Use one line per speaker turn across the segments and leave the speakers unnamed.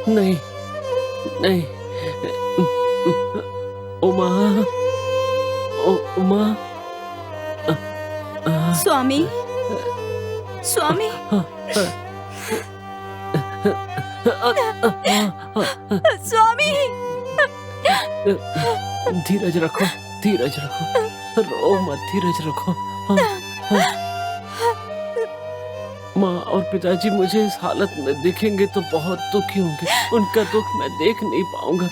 नहीं, नहीं, उमा, उमा।
स्वामी, स्वामी, स्वामी।
धीरज रखो, धीरज रखो, रो मत, धीरज रखो। माँ और पिताजी मुझे इस हालत में देखेंगे तो बहुत दुखी होंगे। उनका दुख मैं देख नहीं पाऊंगा,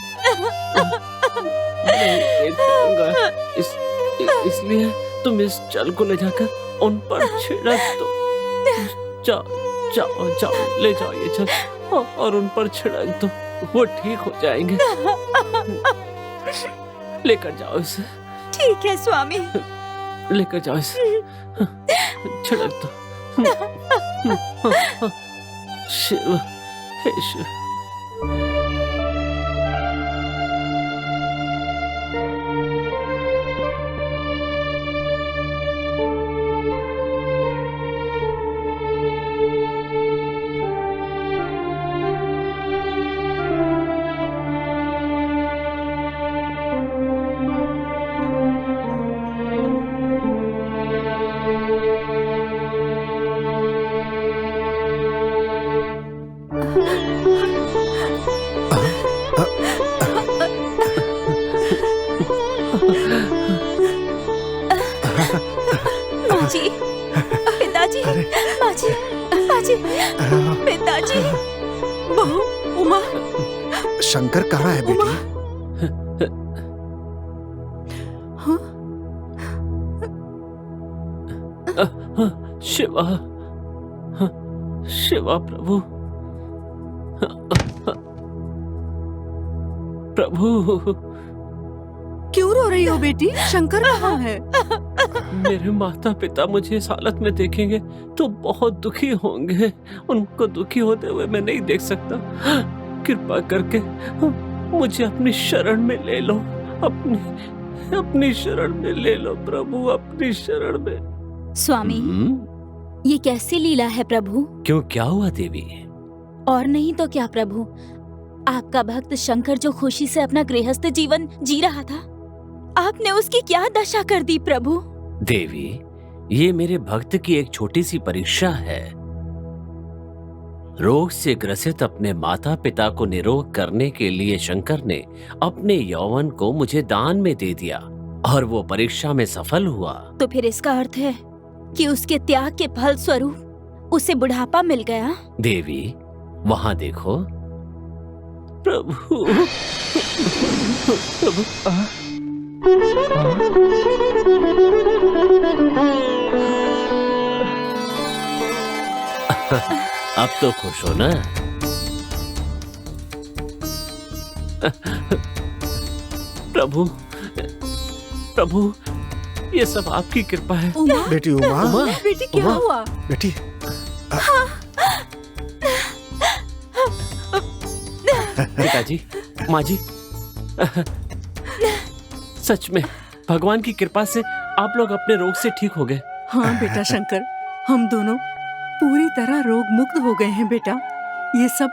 नहीं देख पाऊंगा। इसलिए तुम इस जल को ले जाकर उन पर छिड़क दो। जाओ जाओ जाओ, ले जाओ ये जल और उन पर छिड़क दो, वो ठीक हो जाएंगे। लेकर जाओ इसे।
ठीक है स्वामी।
लेकर जाओ इसे, छिड़क दो। शिव, हे शिव।
माजी, पिताजी, माजी, माजी, पिताजी, बहू उमा।
शंकर कहाँ है बेटी?
शिवा, शिवा प्रभु, प्रभु।
क्यों रो रही हो बेटी? शंकर कहाँ है?
मेरे माता पिता मुझे इस हालत में देखेंगे तो बहुत दुखी होंगे। उनको दुखी होते हुए मैं नहीं देख सकता। कृपा करके मुझे अपनी शरण में ले लो, अपनी शरण में ले लो प्रभु, अपनी शरण में।
स्वामी, ये कैसी लीला है प्रभु?
क्यों, क्या हुआ देवी?
और नहीं तो क्या प्रभु, आपका भक्त शंकर जो खुशी से अपना गृहस्थ जीवन जी रहा था, आपने उसकी क्या दशा कर दी प्रभु?
देवी, ये मेरे भक्त की एक छोटी सी परीक्षा है। रोग से ग्रसित अपने माता पिता को निरोग करने के लिए शंकर ने अपने यौवन को मुझे दान में दे दिया और वो परीक्षा में सफल हुआ।
तो फिर इसका अर्थ है कि उसके त्याग के फल स्वरूप उसे बुढ़ापा मिल गया।
देवी, वहां देखो। प्रभु, प्रभु। अब तो खुश हो ना? प्रभु, प्रभु, ये सब आपकी कृपा है।
उमा,
बेटी उमा,
उमा,
बेटी क्या
उमा,
हुआ?
बेटी
पिताजी, माँ जी, सच में भगवान की कृपा से आप लोग अपने रोग से ठीक हो गए।
हाँ बेटा शंकर, हम दोनों पूरी तरह रोग मुक्त हो गए हैं बेटा। ये सब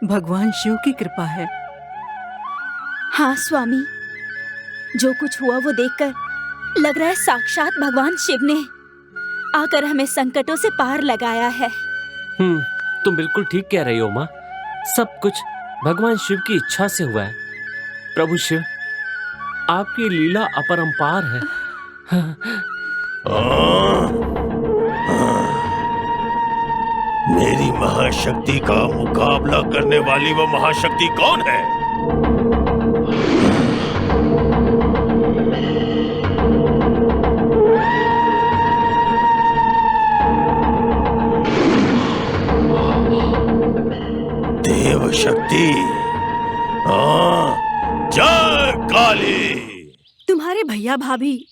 भगवान शिव की कृपा है।
हाँ स्वामी, जो कुछ हुआ वो देखकर लग रहा है साक्षात भगवान शिव ने आकर हमें संकटों से पार लगाया है।
तुम बिल्कुल ठीक कह रही हो माँ। सब कुछ भगवान शिव की इच्छा से हुआ है। प्रभु शिव, आपकी लीला अपरंपार है।
मेरी महाशक्ति का मुकाबला करने वाली वो महाशक्ति कौन है? देव शक्ति। जय काली।
तुम्हारे भैया भाभी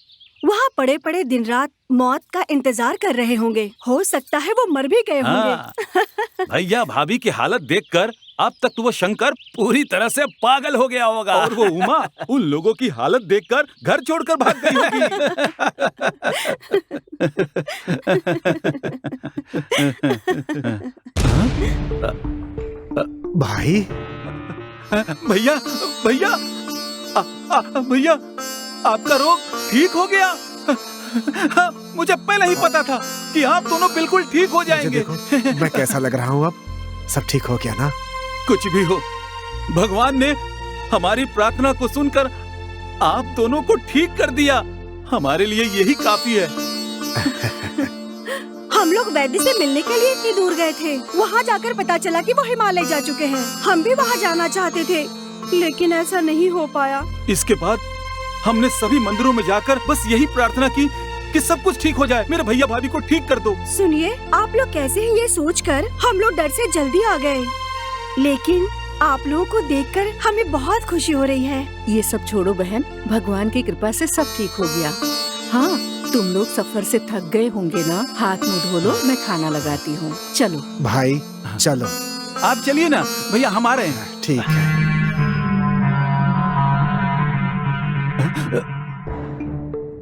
वहाँ पड़े पड़े दिन रात मौत का इंतजार कर रहे होंगे। हो सकता है वो मर भी गए होंगे।
भैया भाभी की हालत देखकर अब तक तो वो शंकर पूरी तरह से पागल हो गया होगा।
और वो उमा उन लोगों की हालत देखकर घर छोड़कर भाग गई होगी।
भाई
भैया भैया भैया आपका रोग ठीक हो गया। मुझे पहले ही पता था कि आप दोनों बिल्कुल ठीक हो जाएंगे।
देखो मैं कैसा लग रहा हूँ अब, सब ठीक हो गया ना?
कुछ भी हो, भगवान ने हमारी प्रार्थना को सुनकर आप दोनों को ठीक कर दिया। हमारे लिए यही काफी है।
हम लोग वैद्य से मिलने के लिए इतनी दूर गए थे, वहाँ जाकर पता चला कि वो हिमालय जा चुके हैं। हम भी वहाँ जाना चाहते थे, लेकिन ऐसा नहीं हो पाया।
इसके बाद हमने सभी मंदिरों में जाकर बस यही प्रार्थना की कि सब कुछ ठीक हो जाए, मेरे भैया भाभी को ठीक कर दो।
सुनिए, आप लोग कैसे हैं ये सोचकर हम लोग डर से जल्दी आ गए, लेकिन आप लोगों को देखकर हमें बहुत खुशी हो रही है।
ये सब छोड़ो बहन, भगवान की कृपा से सब ठीक हो गया। हाँ, तुम लोग सफर से थक गए होंगे ना, हाथ मुंह धो लो, मैं खाना लगाती हूँ। चलो
भाई चलो।
आप चलिए ना भैया, हम आ रहे हैं।
ठीक है।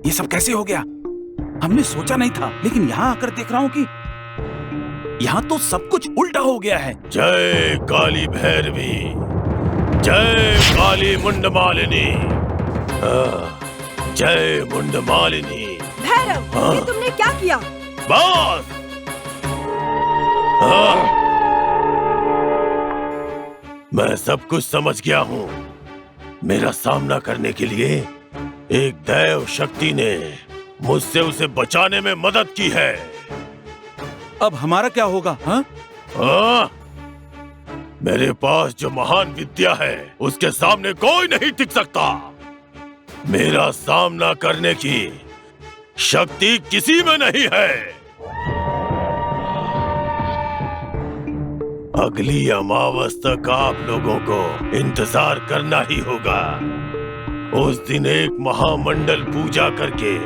ये सब कैसे हो गया? हमने सोचा नहीं था, लेकिन यहाँ आकर देख रहा हूँ कि यहाँ तो सब कुछ उल्टा हो गया है।
जय काली भैरवी, जय काली मुंडमालिनी, जय मुंडमालिनी।
भैरव, ये तुमने क्या किया?
बस मैं सब कुछ समझ गया हूँ। मेरा सामना करने के लिए एक दैव शक्ति ने मुझसे उसे बचाने में मदद की है।
अब हमारा क्या होगा? हाँ?
मेरे पास जो महान विद्या है उसके सामने कोई नहीं टिक सकता। मेरा सामना करने की शक्ति किसी में नहीं है। अगली अमावस तक आप लोगों को इंतजार करना ही होगा। उस दिन एक महामंडल पूजा करके,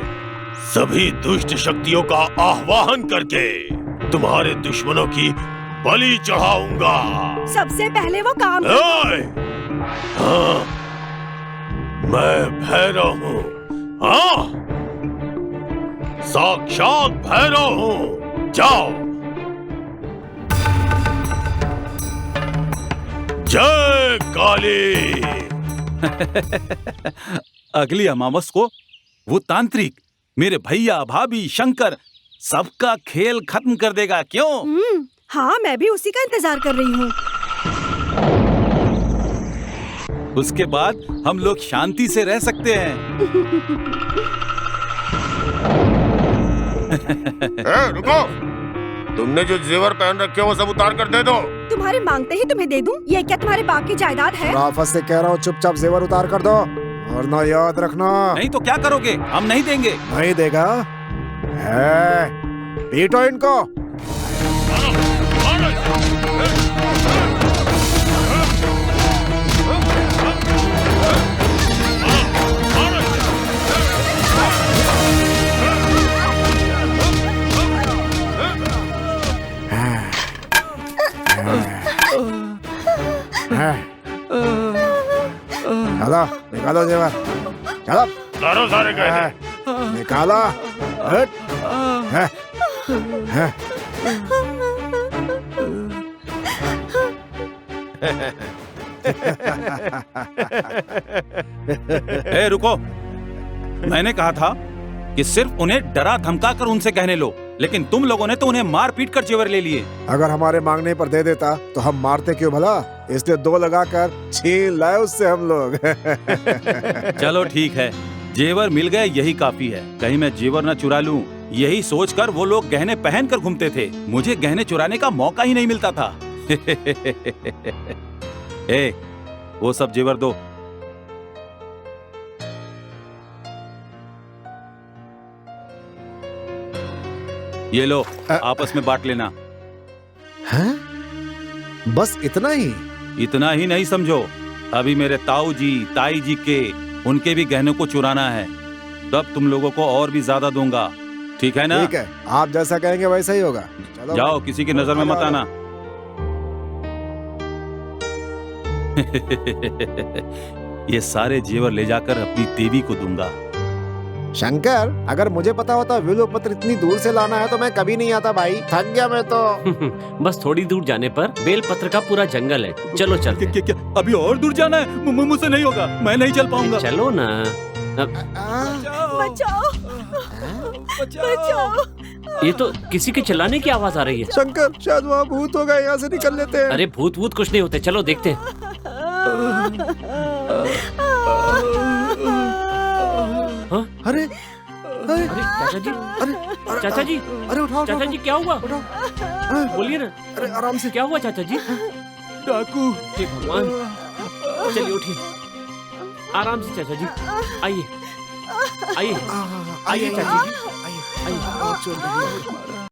सभी दुष्ट शक्तियों का आह्वान करके तुम्हारे दुश्मनों की बलि चढ़ाऊंगा।
सबसे पहले वो काम
हाँ, मैं भैरव हूँ। हाँ, साक्षात भैरव हूँ। जाओ। जय काली।
अगली अमावस को वो तांत्रिक मेरे भैया भाभी शंकर सबका खेल खत्म कर देगा। क्यों?
हाँ, मैं भी उसी का इंतजार कर रही हूँ।
उसके बाद हम लोग शांति से रह सकते हैं।
रुको, तुमने जो जेवर पहन रखे हो वो सब उतार कर दे दो।
तुम्हारे मांगते ही तुम्हें दे दूं? ये क्या तुम्हारे बाकी जायदाद है?
राफत से कह रहा हूँ, चुपचाप जेवर उतार कर दो, और ना याद रखना।
नहीं तो क्या करोगे? हम नहीं देंगे।
नहीं देगा? पीटो इनको। चलो निकालो जेवर, चलो।
सारो सारे गए
निकाला।
ए, रुको। मैंने कहा था कि सिर्फ उन्हें डरा धमका कर उनसे कहने लो, लेकिन तुम लोगों ने तो उन्हें मार पीट कर जेवर ले लिए।
अगर हमारे मांगने पर दे देता तो हम मारते क्यों भला? इसलिए दो लगाकर छीन लाए उससे हम लोग।
चलो ठीक है, जेवर मिल गए यही काफी है। कहीं मैं जेवर न चुरा लूं, यही सोचकर वो लोग गहने पहन कर घूमते थे। मुझे गहने चुराने का मौका ही नहीं मिलता था। ए, वो सब जेवर दो। ये लो, आपस में बांट लेना।
हैं? बस इतना ही?
इतना ही नहीं समझो, अभी मेरे ताऊ जी ताई जी के उनके भी गहनों को चुराना है, तब तुम लोगों को और भी ज्यादा दूंगा। ठीक है ना?
ठीक है, आप जैसा कहेंगे वैसा ही होगा। चलो
जाओ, किसी की नजर में मत आना।
ये सारे जेवर ले जाकर अपनी देवी को दूंगा।
शंकर, अगर मुझे पता होता विल्वपत्र इतनी दूर से लाना है तो मैं कभी नहीं आता भाई। थक गया मैं तो।
बस थोड़ी दूर जाने पर बेलपत्र का पूरा जंगल है। चलो चलते हैं।
क्या अभी और दूर जाना है? मुझसे नहीं होगा, मैं नहीं चल पाऊंगा।
चलो ना।
बचाओ, बचाओ।
ये तो किसी के चिल्लाने की आवाज आ रही है।
शंकर, शायद वहाँ भूत होगा, यहाँ से निकल लेते हैं।
अरे भूत वूत कुछ नहीं होते, चलो देखते हैं। हाँ?
अरे
अरे चाचा जी,
अरे
चाचा जी,
अरे उठाओ
चाचा जी, क्या हुआ? बोलिए ना।
अरे आराम से।
क्या हुआ चाचा जी?
डाकू।
हे भगवान, चलिए उठिए, आराम से चाचा जी। आइए आइए आइए चाचा जी, आइए।
बहुत चोट लगी है।